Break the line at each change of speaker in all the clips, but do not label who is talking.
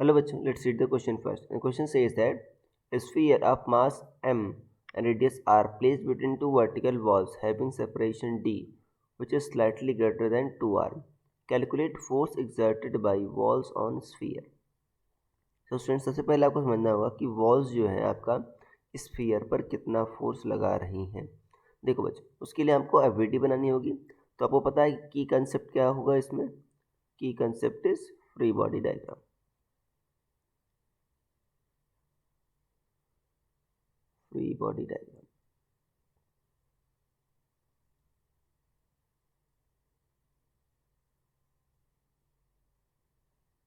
Hello bachcho, let's read the question first. The question says that a sphere of mass m and radius r placed between two vertical walls having separation d, which is slightly greater than 2r. Calculate force exerted by walls on sphere. तो student सबसे पहले आपको समझना होगा कि walls जो है आपका स्फीयर पर कितना फोर्स लगा रही हैं। देखो बच्चों, उसके लिए आपको एफवीडी बनानी होगी। तो आपको पता है की कंसेप्ट क्या होगा इसमें। की concept is free body diagram. Free body diagram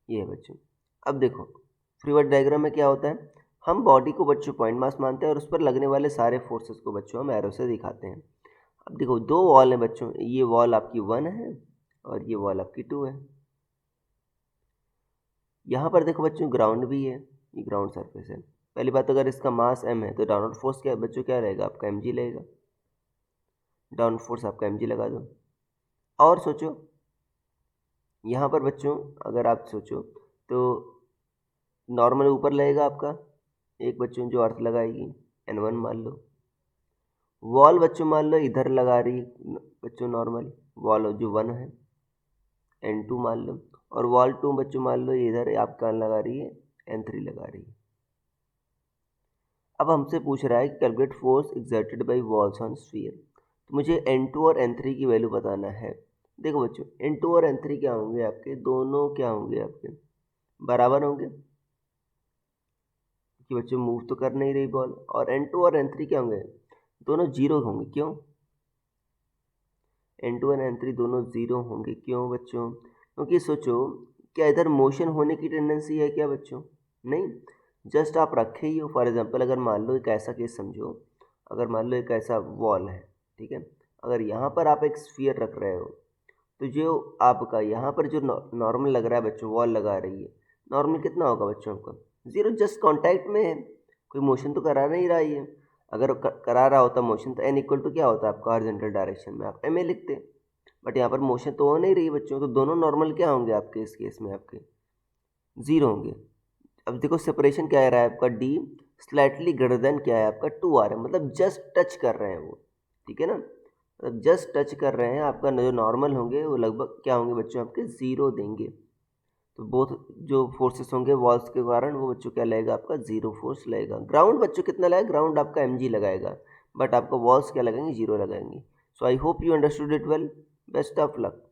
ये है बच्चों। अब देखो फ्री बॉडी डायग्राम में क्या होता है, हम बॉडी को बच्चों पॉइंट मास मानते हैं और उस पर लगने वाले सारे फोर्सेस को बच्चों हम एरो से दिखाते हैं। अब देखो दो वॉल हैं बच्चों, ये वॉल आपकी 1 है और ये वॉल आपकी 2 है। यहाँ पर देखो बच्चों ग्राउंड भी है, ये ग्राउंड सरफेस है। पहली बात, अगर इसका मास m है तो डाउनवर्ड फोर्स क्या बच्चों क्या रहेगा आपका mg रहेगा। डाउनवर्ड फोर्स आपका mg लगा दो। और सोचो यहाँ पर बच्चों अगर आप सोचो तो नॉर्मल ऊपर लगेगा आपका एक बच्चों जो अर्थ लगाएगी n1 मान लो। वॉल बच्चों मान लो इधर लगा रही बच्चों नॉर्मल वॉल जो 1 है n2 मान लो, और वॉल 2 बच्चों मान लो इधर आपका लगा रही है n3 लगा रही है। अब हमसे पूछ रहा है कि calculate force exerted by walls on sphere. तो मुझे n2 और n3 की वैल्यू बताना है। देखो बच्चों n2 और n3 क्या होंगे आपके, दोनों क्या होंगे आपके बराबर होंगे कि बच्चों मूव तो कर नहीं रही बॉल। और n2 और n3 क्या होंगे, दोनों जीरो होंगे। क्यों n2 और n3 दोनों जीरो होंगे, क्यों बच्चों, क्योंकि सोचो क्या इधर मोशन होने की टेंडेंसी है क्या बच्चों, नहीं। जस्ट आप रखे ही हो। फॉर एग्जांपल अगर मान लो एक ऐसा केस समझो, अगर मान लो एक ऐसा वॉल है, ठीक है। अगर यहाँ पर आप एक स्फीयर रख रहे हो तो जो आपका यहाँ पर जो नॉर्मल लग रहा है बच्चों, वॉल लगा रही है, नॉर्मल कितना होगा बच्चों आपका जीरो, जस्ट कांटेक्ट में है, कोई मोशन तो करा नहीं रही है। अगर करा रहा होता मोशन तो एन इक्वल टू क्या होता है आपका हॉरिजॉन्टल डायरेक्शन में आप एम ए लिखते। बट यहाँ पर मोशन तो हो नहीं रही बच्चों, तो दोनों नॉर्मल क्या होंगे आपके इस केस में आपके जीरो होंगे। अब देखो सेपरेशन क्या है आपका डी स्लाइटली ग्रेटर देन क्या है आपका 2r है, मतलब जस्ट टच कर रहे हैं वो, ठीक है ना। मतलब जस्ट टच कर रहे हैं, आपका जो नॉर्मल होंगे वो लगभग क्या होंगे बच्चों आपके जीरो देंगे। तो बोथ जो फोर्सेस होंगे वॉल्स के कारण वो बच्चों क्या लगेगा आपका जीरो फोर्स लगेगा। ग्राउंड बच्चों कितना लगेगा, ग्राउंड आपका mg लगाएगा, बट आपका वॉल्स क्या लगाएंगे जीरो लगाएंगे। So I hope you understood it well. Best of luck.